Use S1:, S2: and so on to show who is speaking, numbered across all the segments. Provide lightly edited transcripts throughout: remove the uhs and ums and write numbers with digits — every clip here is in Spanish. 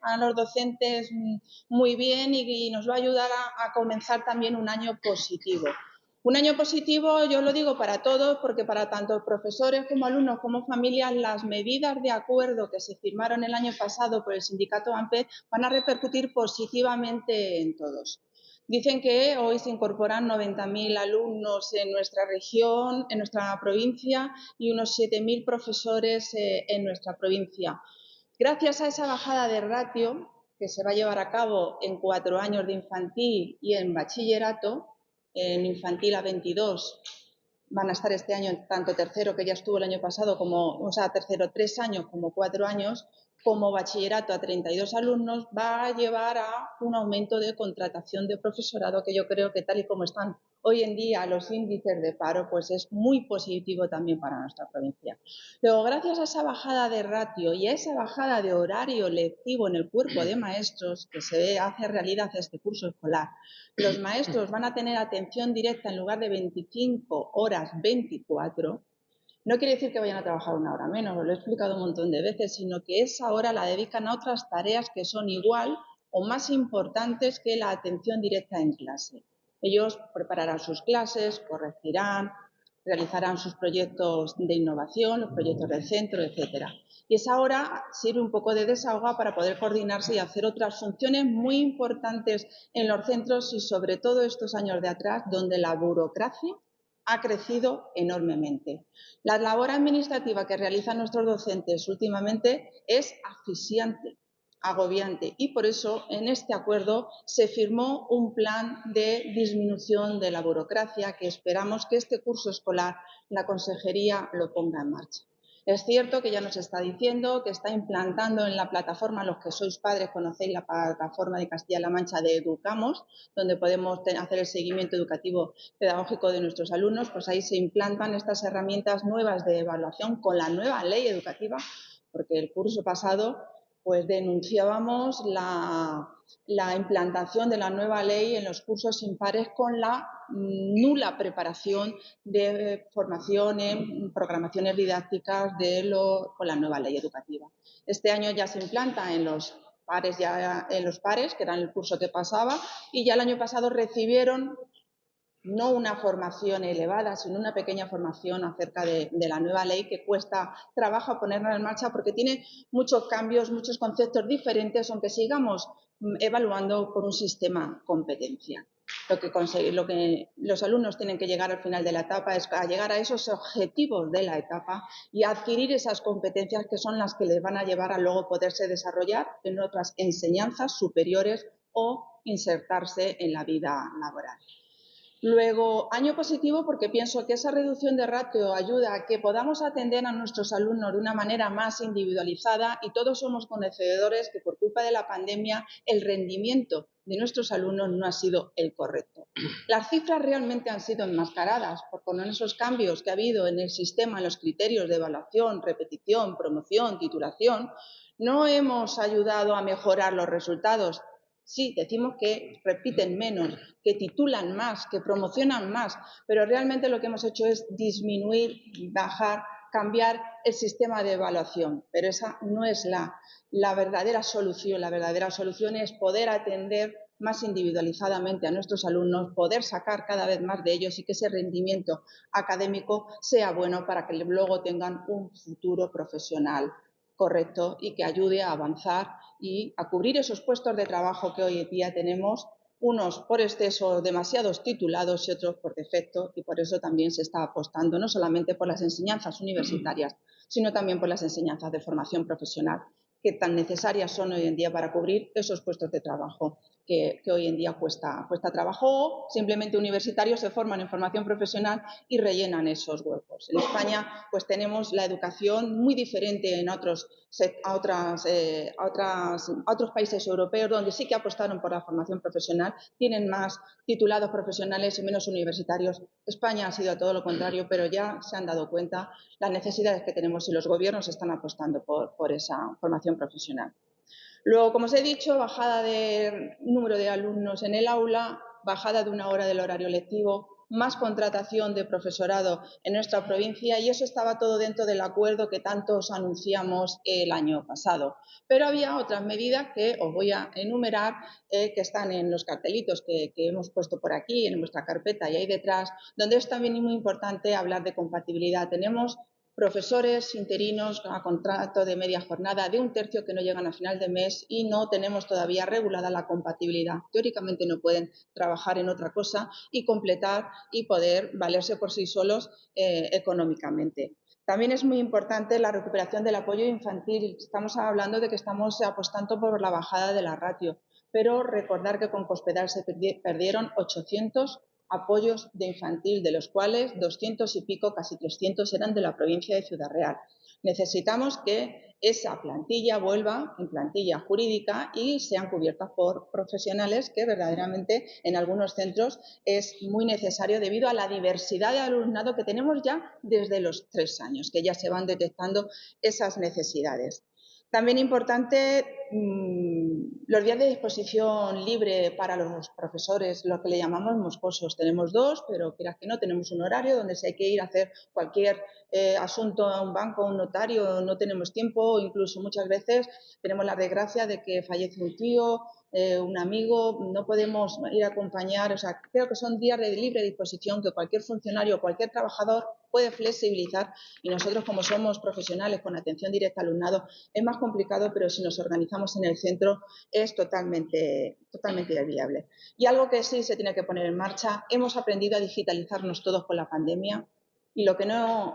S1: a los docentes muy bien y nos va a ayudar a comenzar también un año positivo. Un año positivo, yo lo digo para todos, porque para tanto profesores como alumnos como familias, las medidas de acuerdo que se firmaron el año pasado por el sindicato AMPE van a repercutir positivamente en todos. Dicen que hoy se incorporan 90.000 alumnos en nuestra región, en nuestra provincia, y unos 7.000 profesores en nuestra provincia. Gracias a esa bajada de ratio que se va a llevar a cabo en 4 años de infantil y en bachillerato, en infantil a 22 van a estar este año tanto tercero, que ya estuvo el año pasado, tercero 3 años como 4 años, como bachillerato a 32 alumnos, va a llevar a un aumento de contratación de profesorado que yo creo que tal y como están hoy en día los índices de paro, pues es muy positivo también para nuestra provincia. Luego, gracias a esa bajada de ratio y a esa bajada de horario lectivo en el cuerpo de maestros que se hace realidad este curso escolar, los maestros van a tener atención directa en lugar de 25 horas, 24. No quiere decir que vayan a trabajar una hora menos, lo he explicado un montón de veces, sino que esa hora la dedican a otras tareas que son igual o más importantes que la atención directa en clase. Ellos prepararán sus clases, corregirán, realizarán sus proyectos de innovación, los proyectos del centro, etcétera. Y esa hora sirve un poco de desahogo para poder coordinarse y hacer otras funciones muy importantes en los centros y sobre todo estos años de atrás, donde la burocracia ha crecido enormemente. La labor administrativa que realizan nuestros docentes últimamente es asfixiante, agobiante, y por eso en este acuerdo se firmó un plan de disminución de la burocracia que esperamos que este curso escolar la Consejería lo ponga en marcha. Es cierto que ya nos está diciendo que está implantando en la plataforma, los que sois padres conocéis la plataforma de Castilla-La Mancha de Educamos, donde podemos hacer el seguimiento educativo pedagógico de nuestros alumnos, pues ahí se implantan estas herramientas nuevas de evaluación con la nueva ley educativa, porque el curso pasado pues denunciábamos la implantación de la nueva ley en los cursos impares con la nula preparación de formación en programaciones didácticas con la nueva ley educativa. Este año ya se implanta en los pares, que eran el curso que pasaba, y ya el año pasado recibieron no una formación elevada, sino una pequeña formación acerca de la nueva ley, que cuesta trabajo ponerla en marcha porque tiene muchos cambios, muchos conceptos diferentes, aunque sigamos evaluando por un sistema competencial. Lo que los alumnos tienen que llegar al final de la etapa es a llegar a esos objetivos de la etapa y a adquirir esas competencias que son las que les van a llevar a luego poderse desarrollar en otras enseñanzas superiores o insertarse en la vida laboral. Luego, año positivo porque pienso que esa reducción de ratio ayuda a que podamos atender a nuestros alumnos de una manera más individualizada, y todos somos conocedores que por culpa de la pandemia el rendimiento de nuestros alumnos no ha sido el correcto. Las cifras realmente han sido enmascaradas con esos cambios que ha habido en el sistema, en los criterios de evaluación, repetición, promoción, titulación. No hemos ayudado a mejorar los resultados. Sí, decimos que repiten menos, que titulan más, que promocionan más, pero realmente lo que hemos hecho es disminuir, bajar, cambiar el sistema de evaluación. Pero esa no es la verdadera solución. La verdadera solución es poder atender más individualizadamente a nuestros alumnos, poder sacar cada vez más de ellos y que ese rendimiento académico sea bueno para que luego tengan un futuro profesional correcto y que ayude a avanzar y a cubrir esos puestos de trabajo que hoy en día tenemos, unos por exceso demasiados titulados y otros por defecto, y por eso también se está apostando no solamente por las enseñanzas universitarias, sino también por las enseñanzas de formación profesional, que tan necesarias son hoy en día para cubrir esos puestos de trabajo que hoy en día cuesta trabajo, o simplemente universitarios se forman en formación profesional y rellenan esos huecos. En España pues tenemos la educación muy diferente a otros países europeos, donde sí que apostaron por la formación profesional, tienen más titulados profesionales y menos universitarios. España ha sido todo lo contrario, pero ya se han dado cuenta las necesidades que tenemos y los gobiernos están apostando por esa formación profesional. Luego, como os he dicho, bajada de número de alumnos en el aula, bajada de una hora del horario lectivo, más contratación de profesorado en nuestra provincia y eso estaba todo dentro del acuerdo que tantos anunciamos el año pasado. Pero había otras medidas que os voy a enumerar que están en los cartelitos que hemos puesto por aquí, en nuestra carpeta y ahí detrás, donde es también muy importante hablar de compatibilidad. Tenemos profesores interinos a contrato de media jornada de 1/3 que no llegan a final de mes y no tenemos todavía regulada la compatibilidad. Teóricamente no pueden trabajar en otra cosa y completar y poder valerse por sí solos económicamente. También es muy importante la recuperación del apoyo infantil. Estamos hablando de que estamos apostando por la bajada de la ratio, pero recordar que con Cospedal se perdieron 800 apoyos de infantil, de los cuales 200 y pico, casi 300, eran de la provincia de Ciudad Real. Necesitamos que esa plantilla vuelva en plantilla jurídica y sean cubiertas por profesionales, que verdaderamente en algunos centros es muy necesario debido a la diversidad de alumnado que tenemos ya desde los 3 años, que ya se van detectando esas necesidades. También importante los días de disposición libre para los profesores, lo que le llamamos moscosos. Tenemos 2, pero quieras que no, tenemos un horario donde si hay que ir a hacer cualquier asunto a un banco, a un notario, no tenemos tiempo, o incluso muchas veces tenemos la desgracia de que fallece un tío, un amigo, no podemos ir a acompañar. O sea, creo que son días de libre disposición que cualquier funcionario o cualquier trabajador puede flexibilizar y nosotros, como somos profesionales con atención directa al alumnado, es más complicado, pero si nos organizamos en el centro es totalmente viable. Y algo que sí se tiene que poner en marcha, hemos aprendido a digitalizarnos todos con la pandemia y lo que no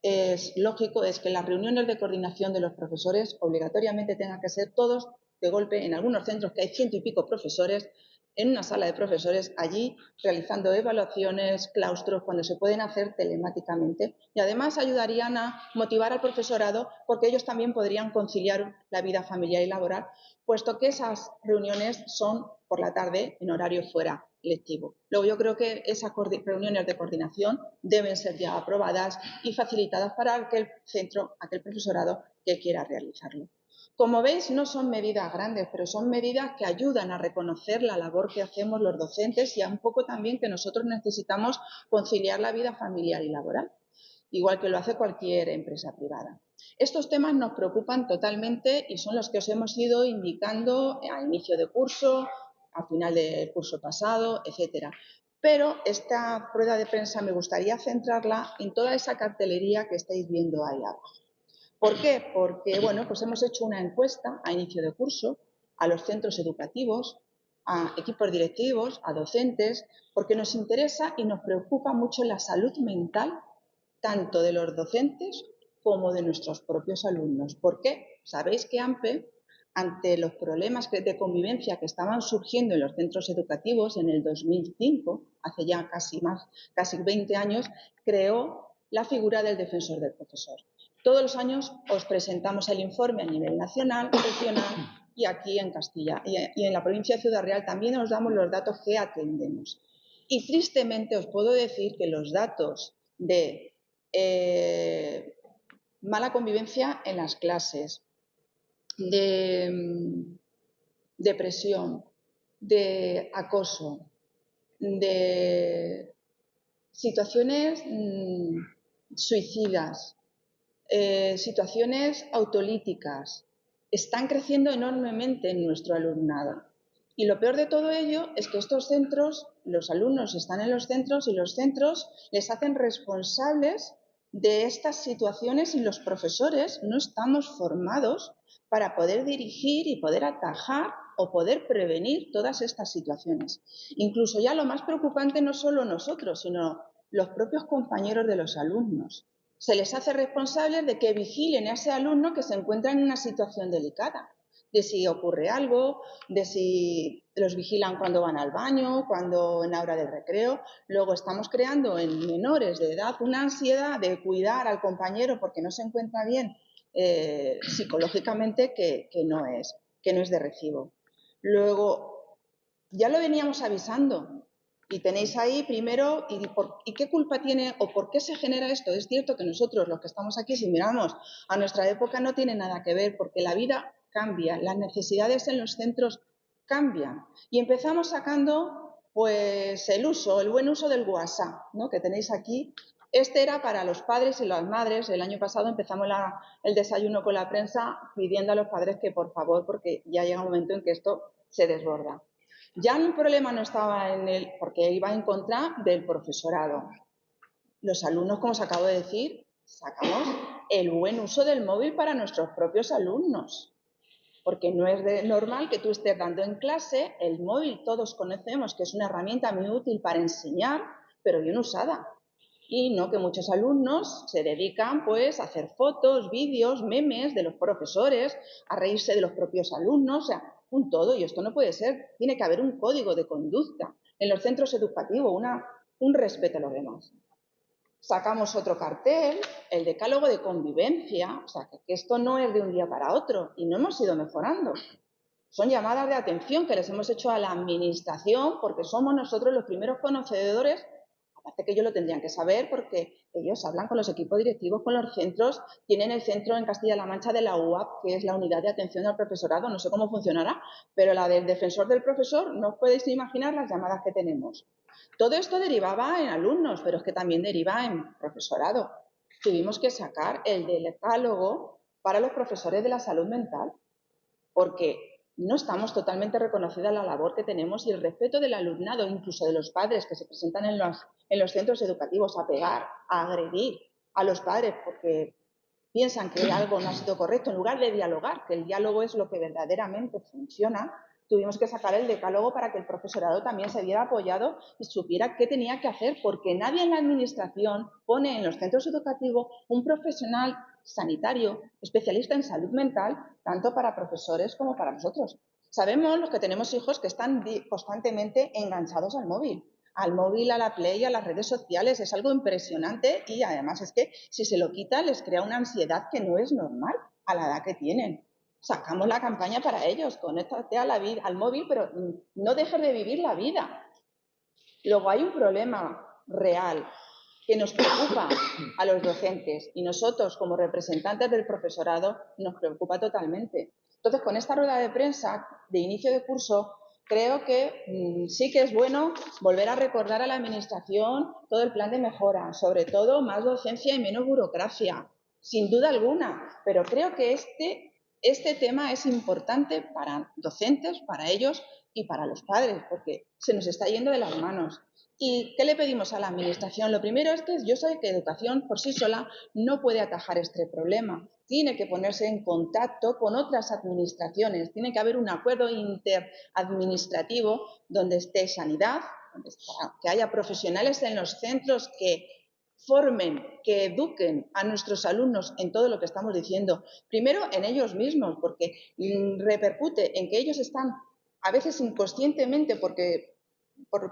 S1: es lógico es que las reuniones de coordinación de los profesores obligatoriamente tengan que ser todos de golpe en algunos centros que hay 100 y pico profesores en una sala de profesores allí realizando evaluaciones, claustros, cuando se pueden hacer telemáticamente y además ayudarían a motivar al profesorado porque ellos también podrían conciliar la vida familiar y laboral, puesto que esas reuniones son por la tarde en horario fuera lectivo. Luego yo creo que esas reuniones de coordinación deben ser ya aprobadas y facilitadas para aquel centro, aquel profesorado que quiera realizarlo. Como veis, no son medidas grandes, pero son medidas que ayudan a reconocer la labor que hacemos los docentes y a un poco también que nosotros necesitamos conciliar la vida familiar y laboral, igual que lo hace cualquier empresa privada. Estos temas nos preocupan totalmente y son los que os hemos ido indicando a inicio de curso, a final del curso pasado, etcétera. Pero esta rueda de prensa me gustaría centrarla en toda esa cartelería que estáis viendo ahí abajo. ¿Por qué? Porque bueno, pues hemos hecho una encuesta a inicio de curso a los centros educativos, a equipos directivos, a docentes, porque nos interesa y nos preocupa mucho la salud mental tanto de los docentes como de nuestros propios alumnos. ¿Por qué? Sabéis que AMPE, ante los problemas de convivencia que estaban surgiendo en los centros educativos en el 2005, hace ya casi 20 años, creó la figura del defensor del profesor. Todos los años os presentamos el informe a nivel nacional, regional y aquí en Castilla. Y en la provincia de Ciudad Real también os damos los datos que atendemos. Y tristemente os puedo decir que los datos de mala convivencia en las clases, de depresión, de acoso, de situaciones suicidas, situaciones autolíticas, están creciendo enormemente en nuestro alumnado. Y lo peor de todo ello es que estos centros, los alumnos están en los centros y los centros les hacen responsables de estas situaciones y los profesores no estamos formados para poder dirigir y poder atajar o poder prevenir todas estas situaciones. Incluso ya lo más preocupante no solo nosotros, sino los propios compañeros de los alumnos. Se les hace responsables de que vigilen a ese alumno que se encuentra en una situación delicada, de si ocurre algo, de si los vigilan cuando van al baño, cuando en la hora del recreo. Luego estamos creando en menores de edad una ansiedad de cuidar al compañero porque no se encuentra bien psicológicamente que no es de recibo. Luego, ya lo veníamos avisando. Y tenéis ahí primero, ¿y qué culpa tiene o por qué se genera esto? Es cierto que nosotros, los que estamos aquí, si miramos a nuestra época, no tiene nada que ver, porque la vida cambia, las necesidades en los centros cambian. Y empezamos sacando Pues el buen uso del WhatsApp, ¿no?, que tenéis aquí. Este era para los padres y las madres. El año pasado empezamos el desayuno con la prensa pidiendo a los padres que por favor, porque ya llega un momento en que esto se desborda. Ya un problema no estaba porque iba en contra del profesorado. Los alumnos, como os acabo de decir, sacamos el buen uso del móvil para nuestros propios alumnos. Porque no es normal que tú estés dando en clase, el móvil todos conocemos que es una herramienta muy útil para enseñar, pero bien usada. Y no que muchos alumnos se dedican pues a hacer fotos, vídeos, memes de los profesores, a reírse de los propios alumnos, o sea, un todo. Y esto no puede ser. Tiene que haber un código de conducta en los centros educativos, un respeto a los demás. Sacamos otro cartel, el decálogo de convivencia, o sea, que esto no es de un día para otro y no hemos ido mejorando. Son llamadas de atención que les hemos hecho a la administración porque somos nosotros los primeros conocedores, aparte que ellos lo tendrían que saber porque ellos hablan con los equipos directivos, con los centros, tienen el centro en Castilla-La Mancha de la UAP, que es la Unidad de Atención al Profesorado, no sé cómo funcionará, pero la del defensor del profesor, no os podéis imaginar las llamadas que tenemos. Todo esto derivaba en alumnos, pero es que también deriva en profesorado. Tuvimos que sacar el decálogo para los profesores de la salud mental, porque no estamos totalmente reconocidas la labor que tenemos y el respeto del alumnado, incluso de los padres que se presentan en los centros educativos a pegar, a agredir a los padres porque piensan que algo no ha sido correcto, en lugar de dialogar, que el diálogo es lo que verdaderamente funciona. Tuvimos que sacar el decálogo para que el profesorado también se viera apoyado y supiera qué tenía que hacer, porque nadie en la administración pone en los centros educativos un profesional sanitario, especialista en salud mental, tanto para profesores como para nosotros. Sabemos los que tenemos hijos que están constantemente enganchados al móvil, a la Play, a las redes sociales. Es algo impresionante y además es que si se lo quita les crea una ansiedad que no es normal a la edad que tienen. Sacamos la campaña para ellos, conéctate al móvil, pero no dejes de vivir la vida. Luego hay un problema real que nos preocupa a los docentes y nosotros como representantes del profesorado nos preocupa totalmente. Entonces, con esta rueda de prensa de inicio de curso, creo que sí que es bueno volver a recordar a la administración todo el plan de mejora, sobre todo más docencia y menos burocracia, sin duda alguna, pero creo que este tema es importante para docentes, para ellos y para los padres, porque se nos está yendo de las manos. ¿Y qué le pedimos a la administración? Lo primero es que yo sé que educación por sí sola no puede atajar este problema. Tiene que ponerse en contacto con otras administraciones. Tiene que haber un acuerdo interadministrativo donde esté sanidad, que haya profesionales en los centros que formen, que eduquen a nuestros alumnos en todo lo que estamos diciendo. Primero en ellos mismos, porque repercute en que ellos están a veces inconscientemente porque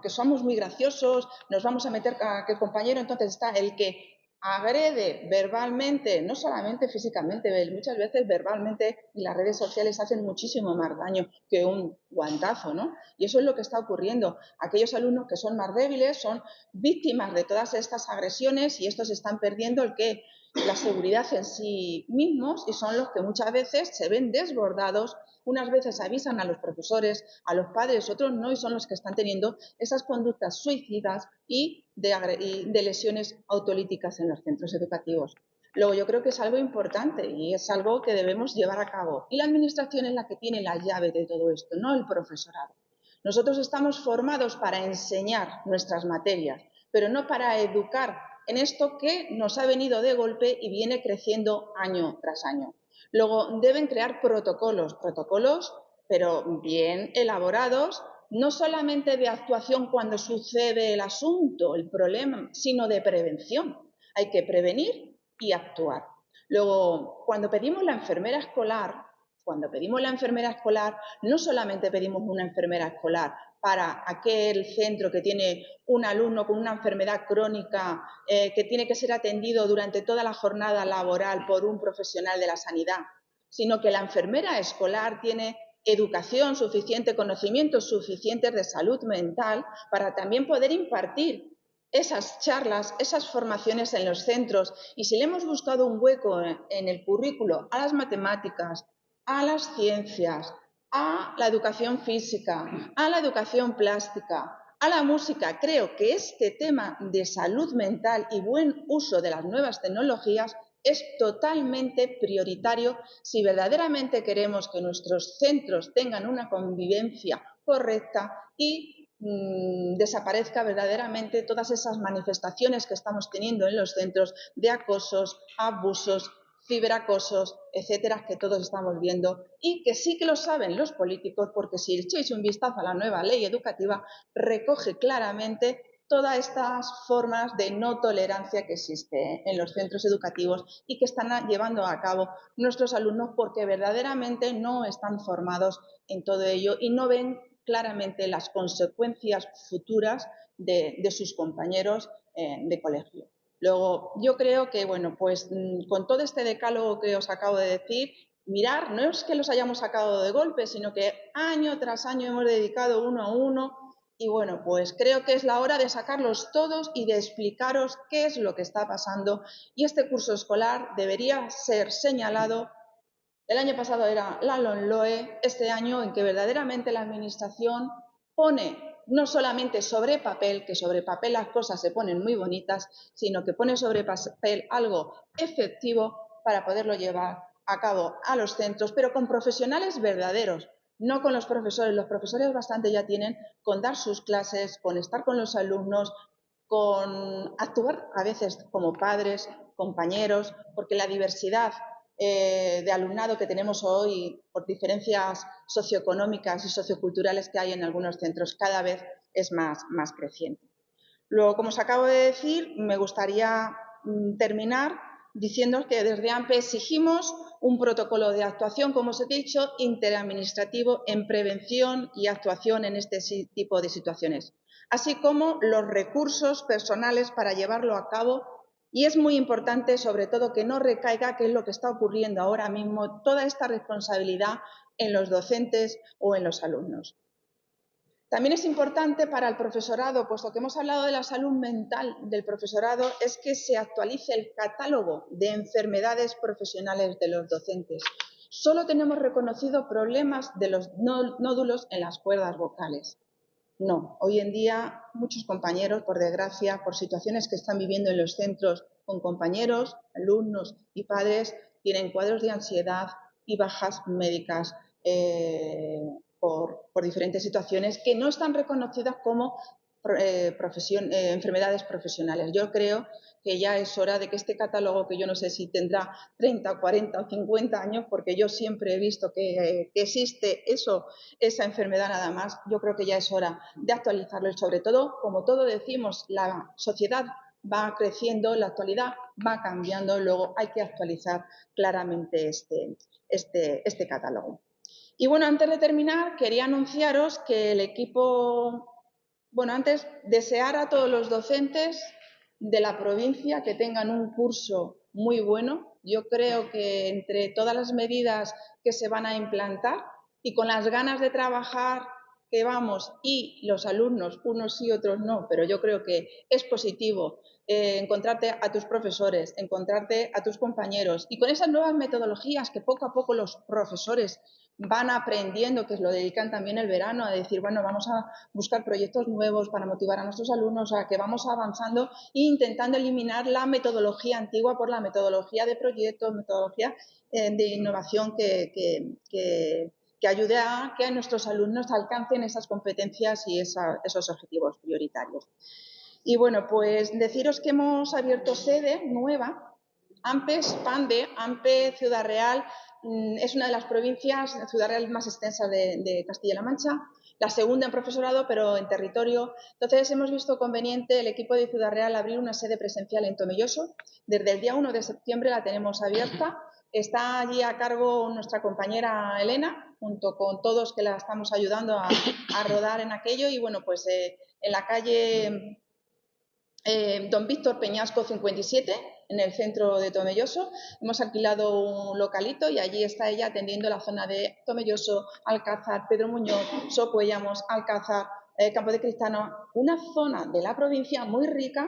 S1: somos muy graciosos, nos vamos a meter a que el compañero, entonces está el que agrede verbalmente, no solamente físicamente, muchas veces verbalmente, y las redes sociales hacen muchísimo más daño que un guantazo, ¿no? Y eso es lo que está ocurriendo. Aquellos alumnos que son más débiles son víctimas de todas estas agresiones y estos están perdiendo la seguridad en sí mismos y son los que muchas veces se ven desbordados. Unas veces avisan a los profesores, a los padres, otros no, y son los que están teniendo esas conductas suicidas y de lesiones autolíticas en los centros educativos. Luego, yo creo que es algo importante y es algo que debemos llevar a cabo. Y la administración es la que tiene la llave de todo esto, no el profesorado. Nosotros estamos formados para enseñar nuestras materias, pero no para educar en esto que nos ha venido de golpe y viene creciendo año tras año. Luego deben crear protocolos, pero bien elaborados, no solamente de actuación cuando sucede el asunto, el problema, sino de prevención. Hay que prevenir y actuar. Luego, cuando pedimos la enfermera escolar, no solamente pedimos una enfermera escolar para aquel centro que tiene un alumno con una enfermedad crónica que tiene que ser atendido durante toda la jornada laboral por un profesional de la sanidad, sino que la enfermera escolar tiene educación suficiente, conocimientos suficientes de salud mental para también poder impartir esas charlas, esas formaciones en los centros. Y si le hemos buscado un hueco en el currículo a las matemáticas, a las ciencias, a la educación física, a la educación plástica, a la música, creo que este tema de salud mental y buen uso de las nuevas tecnologías es totalmente prioritario si verdaderamente queremos que nuestros centros tengan una convivencia correcta y desaparezca verdaderamente todas esas manifestaciones que estamos teniendo en los centros de acosos, abusos, ciberacosos, etcétera, que todos estamos viendo y que sí que lo saben los políticos, porque si echáis un vistazo a la nueva ley educativa, recoge claramente todas estas formas de no tolerancia que existe en los centros educativos y que están llevando a cabo nuestros alumnos porque verdaderamente no están formados en todo ello y no ven claramente las consecuencias futuras de sus compañeros de colegio. Luego, yo creo que, bueno, pues con todo este decálogo que os acabo de decir, mirar, no es que los hayamos sacado de golpe, sino que año tras año hemos dedicado uno a uno y, bueno, pues creo que es la hora de sacarlos todos y de explicaros qué es lo que está pasando y este curso escolar debería ser señalado. El año pasado era la LOMLOE, este año en que verdaderamente la Administración pone no solamente sobre papel, que sobre papel las cosas se ponen muy bonitas, sino que pone sobre papel algo efectivo para poderlo llevar a cabo a los centros, pero con profesionales verdaderos, no con los profesores. Los profesores bastante ya tienen con dar sus clases, con estar con los alumnos, con actuar a veces como padres, compañeros, porque la diversidad de alumnado que tenemos hoy por diferencias socioeconómicas y socioculturales que hay en algunos centros cada vez es más creciente. Luego, como os acabo de decir, me gustaría terminar diciendo que desde AMPE exigimos un protocolo de actuación, como os he dicho, interadministrativo en prevención y actuación en este tipo de situaciones, así como los recursos personales para llevarlo a cabo. Y es muy importante, sobre todo, que no recaiga, que es lo que está ocurriendo ahora mismo, toda esta responsabilidad en los docentes o en los alumnos. También es importante para el profesorado, puesto que hemos hablado de la salud mental del profesorado, es que se actualice el catálogo de enfermedades profesionales de los docentes. Solo tenemos reconocido problemas de los nódulos en las cuerdas vocales. No, hoy en día muchos compañeros, por desgracia, por situaciones que están viviendo en los centros con compañeros, alumnos y padres, tienen cuadros de ansiedad y bajas médicas por diferentes situaciones que no están reconocidas como enfermedades profesionales. Yo creo que ya es hora de que este catálogo, que yo no sé si tendrá 30, 40 o 50 años, porque yo siempre he visto que existe esa enfermedad nada más, yo creo que ya es hora de actualizarlo y sobre todo, como todos decimos, la sociedad va creciendo, la actualidad va cambiando, luego hay que actualizar claramente este catálogo. Y bueno, antes de terminar, quería anunciaros que el equipo, bueno, antes desear a todos los docentes de la provincia que tengan un curso muy bueno. Yo creo que entre todas las medidas que se van a implantar y con las ganas de trabajar que vamos y los alumnos, unos sí, otros no, pero yo creo que es positivo encontrarte a tus profesores, encontrarte a tus compañeros y con esas nuevas metodologías que poco a poco los profesores van aprendiendo, que lo dedican también el verano, a decir, bueno, vamos a buscar proyectos nuevos para motivar a nuestros alumnos, a que vamos avanzando e intentando eliminar la metodología antigua por la metodología de proyectos, metodología de innovación que ayude a que nuestros alumnos alcancen esas competencias y esos objetivos prioritarios. Y bueno, pues deciros que hemos abierto sede nueva, AMPE Expande, AMPE Ciudad Real, es una de las provincias, Ciudad Real más extensa de Castilla-La Mancha, la segunda en profesorado, pero en territorio. Entonces, hemos visto conveniente el equipo de Ciudad Real abrir una sede presencial en Tomelloso. Desde el día 1 de septiembre la tenemos abierta. Está allí a cargo nuestra compañera Elena, junto con todos que la estamos ayudando a rodar en aquello. Y bueno, pues en la calle Don Víctor Peñasco 57, en el centro de Tomelloso. Hemos alquilado un localito y allí está ella atendiendo la zona de Tomelloso, Alcázar, Pedro Muñoz, Socuellamos, Alcázar, Campo de Cristano, una zona de la provincia muy rica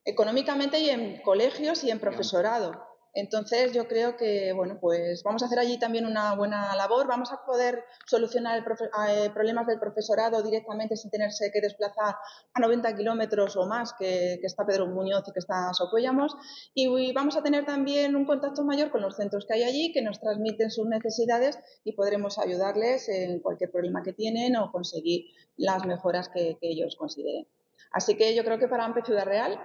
S1: económicamente y en colegios y en profesorado. Entonces, yo creo que, bueno, pues vamos a hacer allí también una buena labor. Vamos a poder solucionar problemas del profesorado directamente sin tenerse que desplazar a 90 kilómetros o más, que está Pedro Muñoz y que está Socuéllamos. Y vamos a tener también un contacto mayor con los centros que hay allí, que nos transmiten sus necesidades y podremos ayudarles en cualquier problema que tienen o conseguir las mejoras que ellos consideren. Así que yo creo que para AMPE Ciudad Real,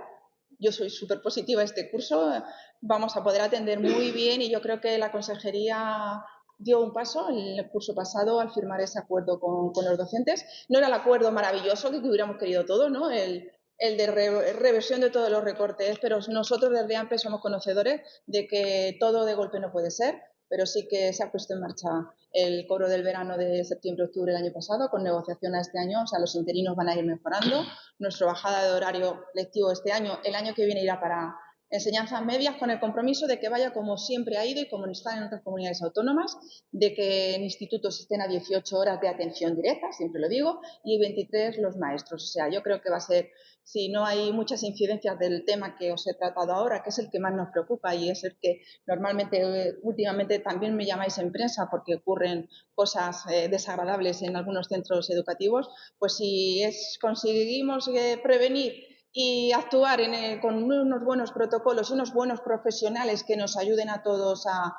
S1: yo soy súper positiva a este curso, vamos a poder atender muy bien y yo creo que la consejería dio un paso el curso pasado al firmar ese acuerdo con los docentes. No era el acuerdo maravilloso que hubiéramos querido todos, ¿no? El de reversión de todos los recortes, pero nosotros desde AMPE somos conocedores de que todo de golpe no puede ser, pero sí que se ha puesto en marcha el cobro del verano de septiembre-octubre del año pasado, con negociación a este año, o sea, los interinos van a ir mejorando, nuestra bajada de horario lectivo este año, el año que viene irá para enseñanzas medias, con el compromiso de que vaya como siempre ha ido y como están en otras comunidades autónomas, de que en institutos estén a 18 horas de atención directa, siempre lo digo, y 23 los maestros. O sea, yo creo que va a ser, si no hay muchas incidencias del tema que os he tratado ahora, que es el que más nos preocupa y es el que normalmente, últimamente también me llamáis en prensa porque ocurren cosas desagradables en algunos centros educativos, pues si conseguimos prevenir y actuar con unos buenos protocolos, unos buenos profesionales que nos ayuden a todos a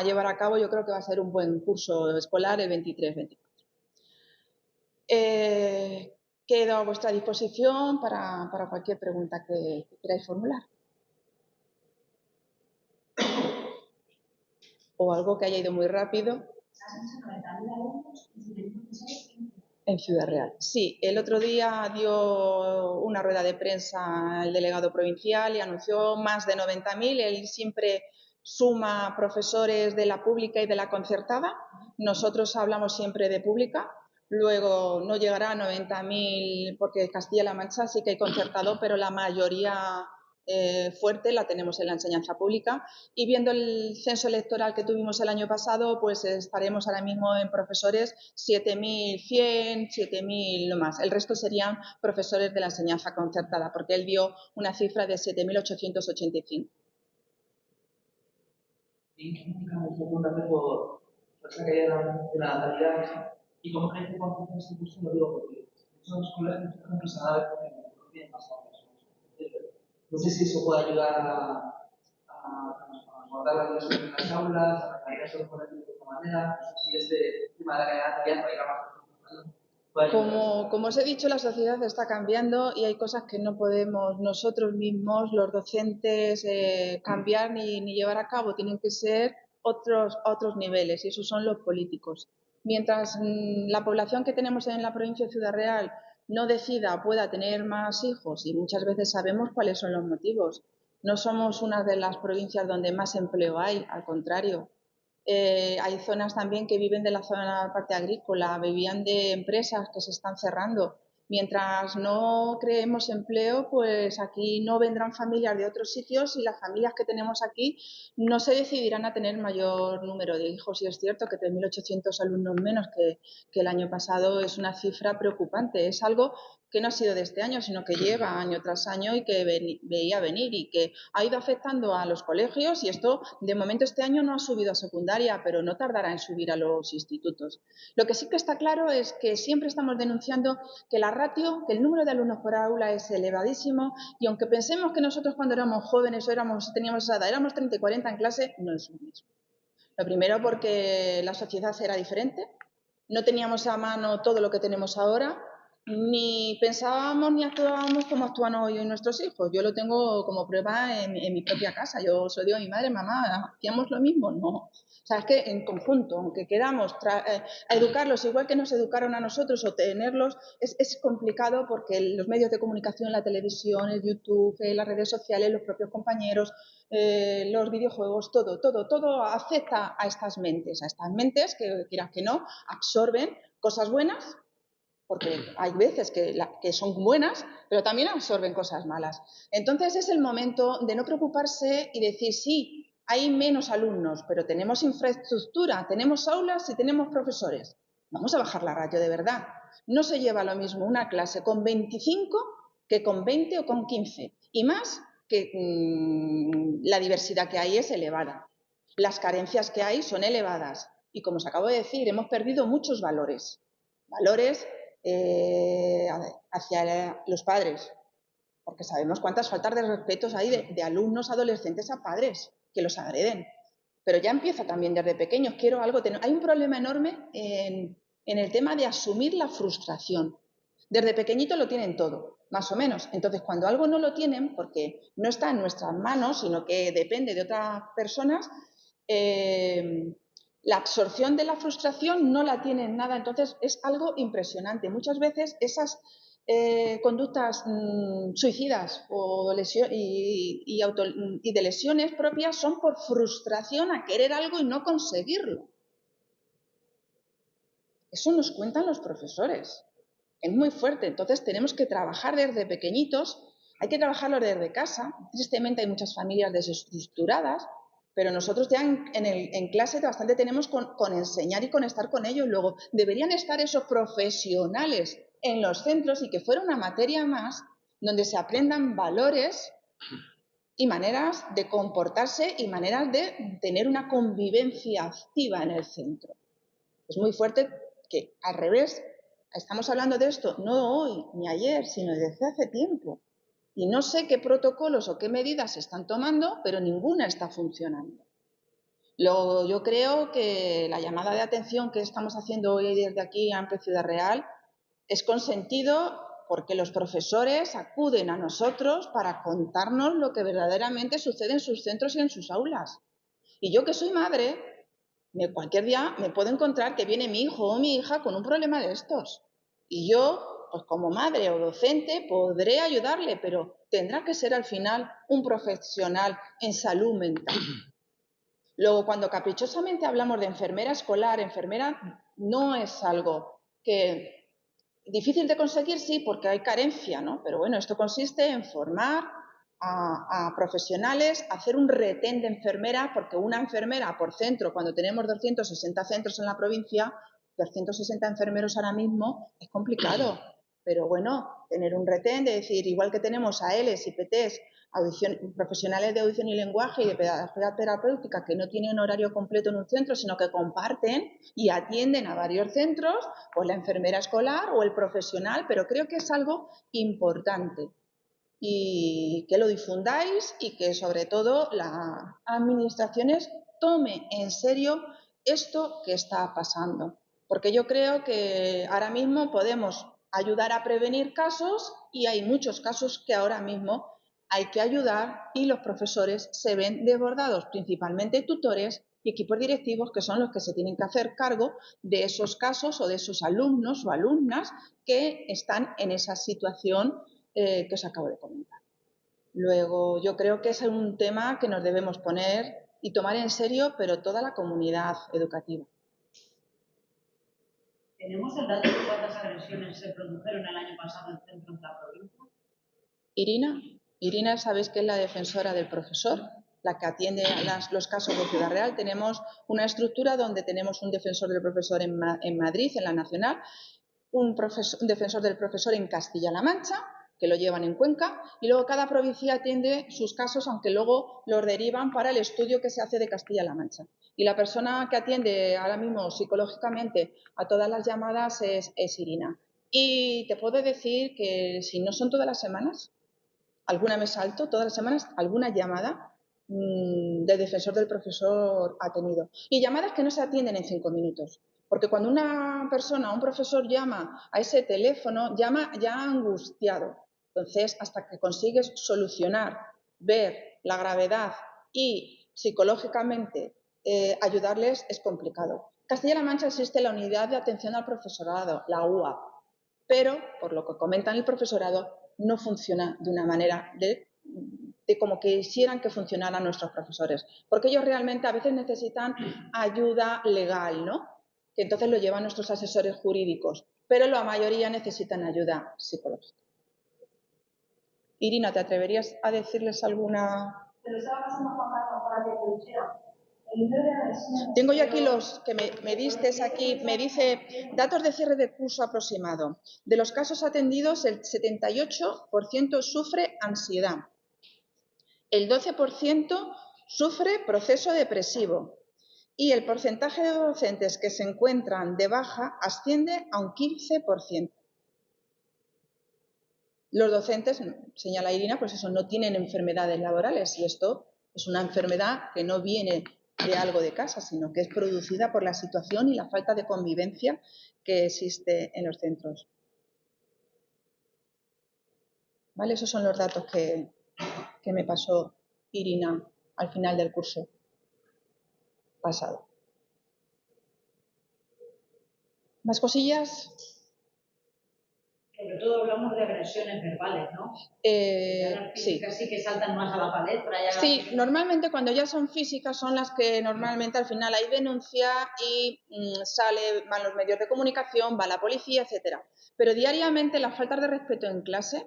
S1: llevar a cabo, yo creo que va a ser un buen curso escolar el 23-24. Quedo a vuestra disposición para cualquier pregunta que queráis formular. O algo que haya ido muy rápido. En Ciudad Real. Sí, el otro día dio una rueda de prensa el delegado provincial y anunció más de 90.000. Él siempre suma profesores de la pública y de la concertada. Nosotros hablamos siempre de pública. Luego no llegará a 90.000 porque Castilla-La Mancha sí que hay concertado, pero la mayoría fuerte la tenemos en la enseñanza pública. Y viendo el censo electoral que tuvimos el año pasado, pues estaremos ahora mismo en profesores 7.100, 7.000 no más. El resto serían profesores de la enseñanza concertada, porque él dio una cifra de 7.885.
S2: Sí, preguntarle por esa caída de la natalidad y cómo crees que cuando haces este curso, lo digo porque son escuelas que están empresariales porque no tienen más años. No sé si eso puede ayudar a guardar la diversidad en las aulas, a recaer sobre colectivos de otra manera. No sé si este tema de la caída natalidad puede ir a más.
S1: Como os he dicho, la sociedad está cambiando y hay cosas que no podemos nosotros mismos, los docentes, cambiar ni llevar a cabo. Tienen que ser otros niveles y esos son los políticos. Mientras la población que tenemos en la provincia de Ciudad Real no decida, pueda tener más hijos, y muchas veces sabemos cuáles son los motivos. No somos una de las provincias donde más empleo hay, al contrario. Hay zonas también que viven de la zona parte agrícola, vivían de empresas que se están cerrando. Mientras no creemos empleo, pues aquí no vendrán familias de otros sitios y las familias que tenemos aquí no se decidirán a tener mayor número de hijos. Y es cierto que 3.800 alumnos menos que el año pasado es una cifra preocupante. Es algo que no ha sido de este año, sino que lleva año tras año y que veía venir y que ha ido afectando a los colegios y esto, de momento, este año no ha subido a secundaria, pero no tardará en subir a los institutos. Lo que sí que está claro es que siempre estamos denunciando que la ratio, que el número de alumnos por aula es elevadísimo y aunque pensemos que nosotros cuando éramos jóvenes o teníamos esa edad, éramos 30 y 40 en clase, no es lo mismo. Lo primero porque la sociedad era diferente, no teníamos a mano todo lo que tenemos ahora, ni pensábamos ni actuábamos como actúan hoy nuestros hijos. Yo lo tengo como prueba en mi propia casa. Yo se lo digo a mi madre, mamá, ¿hacíamos lo mismo? No. O sea, es que en conjunto, aunque queramos educarlos igual que nos educaron a nosotros o tenerlos, es complicado porque los medios de comunicación, la televisión, el YouTube, las redes sociales, los propios compañeros, los videojuegos, todo afecta a estas mentes que quieras que no, absorben cosas buenas, porque hay veces que son buenas, pero también absorben cosas malas. Entonces es el momento de no preocuparse y decir, sí, hay menos alumnos, pero tenemos infraestructura, tenemos aulas y tenemos profesores. Vamos a bajar la ratio de verdad. No se lleva lo mismo una clase con 25 que con 20 o con 15. Y más que la diversidad que hay es elevada. Las carencias que hay son elevadas. Y como os acabo de decir, hemos perdido muchos valores. Valores hacia los padres, porque sabemos cuántas faltas de respeto hay de alumnos adolescentes a padres que los agreden. Pero ya empieza también desde pequeños. Hay un problema enorme en el tema de asumir la frustración. Desde pequeñito lo tienen todo, más o menos. Entonces, cuando algo no lo tienen, porque no está en nuestras manos, sino que depende de otras personas, la absorción de la frustración no la tienen nada. Entonces, es algo impresionante. Muchas veces esas conductas suicidas o y de lesiones propias son por frustración a querer algo y no conseguirlo. Eso nos cuentan los profesores. Es muy fuerte. Entonces tenemos que trabajar desde pequeñitos, hay que trabajarlo desde casa. Tristemente hay muchas familias desestructuradas, pero nosotros ya en clase bastante tenemos con enseñar y con estar con ellos. Luego deberían estar esos profesionales en los centros y que fuera una materia más donde se aprendan valores y maneras de comportarse y maneras de tener una convivencia activa en el centro. Es muy fuerte que al revés, estamos hablando de esto no hoy ni ayer, sino desde hace tiempo. Y no sé qué protocolos o qué medidas se están tomando, pero ninguna está funcionando. Luego, yo creo que la llamada de atención que estamos haciendo hoy desde aquí a AMPE Ciudad Real es con sentido porque los profesores acuden a nosotros para contarnos lo que verdaderamente sucede en sus centros y en sus aulas. Y yo que soy madre, cualquier día me puedo encontrar que viene mi hijo o mi hija con un problema de estos. Y yo, pues como madre o docente, podré ayudarle, pero tendrá que ser al final un profesional en salud mental. Luego, cuando caprichosamente hablamos de enfermera escolar, enfermera no es algo que difícil de conseguir, sí, porque hay carencia, ¿no? Pero bueno, esto consiste en formar a profesionales, hacer un retén de enfermeras, porque una enfermera por centro, cuando tenemos 260 centros en la provincia, 260 enfermeros ahora mismo es complicado. Pero bueno, tener un retén de decir, igual que tenemos ALs y PTs, profesionales de audición y lenguaje y de pedagogía terapéutica que no tienen horario completo en un centro, sino que comparten y atienden a varios centros, pues la enfermera escolar o el profesional, pero creo que es algo importante y que lo difundáis y que sobre todo las administraciones tomen en serio esto que está pasando. Porque yo creo que ahora mismo podemos ayudar a prevenir casos y hay muchos casos que ahora mismo hay que ayudar y los profesores se ven desbordados, principalmente tutores y equipos directivos que son los que se tienen que hacer cargo de esos casos o de esos alumnos o alumnas que están en esa situación que os acabo de comentar. Luego, yo creo que es un tema que nos debemos poner y tomar en serio, pero toda la comunidad educativa.
S3: ¿Tenemos el dato de cuántas agresiones se produjeron el año pasado en centros de la provincia?
S1: Irina, sabéis que es la defensora del profesor, la que atiende los casos de Ciudad Real. Tenemos una estructura donde tenemos un defensor del profesor en Madrid, en la Nacional, un defensor del profesor en Castilla-La Mancha, que lo llevan en Cuenca, y luego cada provincia atiende sus casos, aunque luego los derivan para el estudio que se hace de Castilla-La Mancha. Y la persona que atiende ahora mismo psicológicamente a todas las llamadas es Irina. Y te puedo decir que si no son todas las semanas, alguna me salto, todas las semanas, alguna llamada del defensor del profesor ha tenido. Y llamadas que no se atienden en 5 minutos. Porque cuando una persona, un profesor llama a ese teléfono, llama ya angustiado. Entonces, hasta que consigues solucionar, ver la gravedad y psicológicamente ayudarles, es complicado. En Castilla-La Mancha existe la Unidad de Atención al Profesorado, la UAP, pero, por lo que comentan el profesorado, no funciona de una manera de como quisieran que funcionaran nuestros profesores, porque ellos realmente a veces necesitan ayuda legal, ¿no? Que entonces lo llevan nuestros asesores jurídicos, pero la mayoría necesitan ayuda psicológica. Irina, ¿te atreverías a decirles alguna?
S3: Pero estaba pasando para que te dijera.
S1: Tengo yo aquí los que me distes aquí, me dice datos de cierre de curso aproximado. De los casos atendidos, el 78% sufre ansiedad. el 12% sufre proceso depresivo y el porcentaje de docentes que se encuentran de baja asciende a un 15%. Los docentes, señala Irina, pues eso, no tienen enfermedades laborales y esto es una enfermedad que no viene de algo de casa, sino que es producida por la situación y la falta de convivencia que existe en los centros. ¿Vale? Esos son los datos que me pasó Irina al final del curso pasado. ¿Más cosillas?
S3: Sobre todo hablamos de agresiones verbales, ¿no?
S1: Sí.
S3: Sí que saltan más a la palestra. Ya
S1: sí, normalmente cuando ya son físicas son las que normalmente al final hay denuncia y van los medios de comunicación, va la policía, etcétera. Pero diariamente las faltas de respeto en clase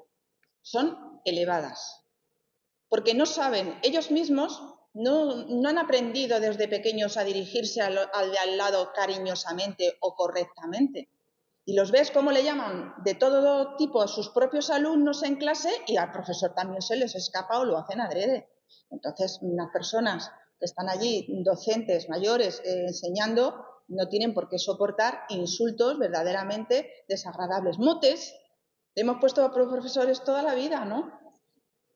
S1: son elevadas. Porque no saben, ellos mismos no han aprendido desde pequeños a dirigirse al de al lado cariñosamente o correctamente. Y los ves cómo le llaman de todo tipo a sus propios alumnos en clase y al profesor también se les escapa o lo hacen adrede. Entonces, unas personas que están allí, docentes mayores, enseñando, no tienen por qué soportar insultos verdaderamente desagradables. Motes, hemos puesto a profesores toda la vida, ¿no?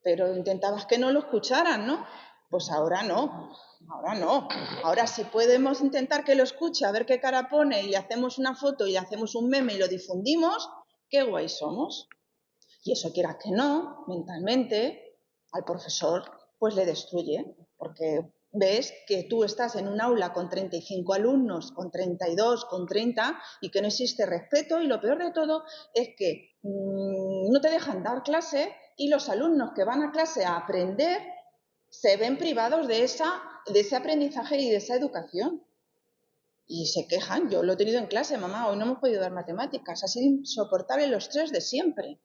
S1: Pero intentabas que no lo escucharan, ¿no? Pues ahora no, ahora no. Ahora si podemos intentar que lo escuche, a ver qué cara pone y le hacemos una foto y le hacemos un meme y lo difundimos, qué guay somos. Y eso quieras que no, mentalmente, al profesor pues le destruye, porque ves que tú estás en un aula con 35 alumnos, con 32, con 30 y que no existe respeto y lo peor de todo es que no te dejan dar clase y los alumnos que van a clase a aprender se ven privados de ese aprendizaje y de esa educación. Y se quejan, yo lo he tenido en clase, mamá, hoy no hemos podido dar matemáticas, ha sido insoportable los estrés de siempre.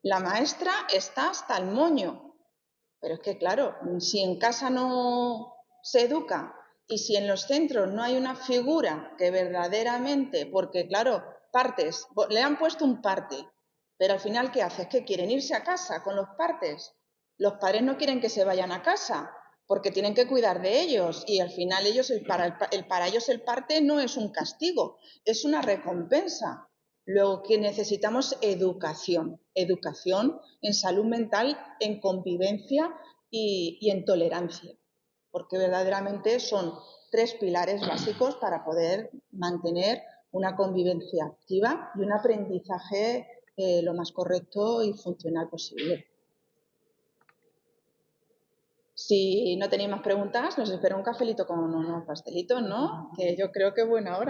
S1: La maestra está hasta el moño. Pero es que, claro, si en casa no se educa y si en los centros no hay una figura que verdaderamente, porque, claro, partes, le han puesto un parte, pero al final, ¿qué hace? Es que quieren irse a casa con los partes. Los padres no quieren que se vayan a casa porque tienen que cuidar de ellos y al final para ellos el parte no es un castigo, es una recompensa. Luego que necesitamos educación en salud mental, en convivencia y en tolerancia, porque verdaderamente son 3 pilares básicos para poder mantener una convivencia activa y un aprendizaje lo más correcto y funcional posible. Si no tenéis más preguntas, nos espera un cafelito con unos pastelitos, ¿no? Que yo creo que es buena hora.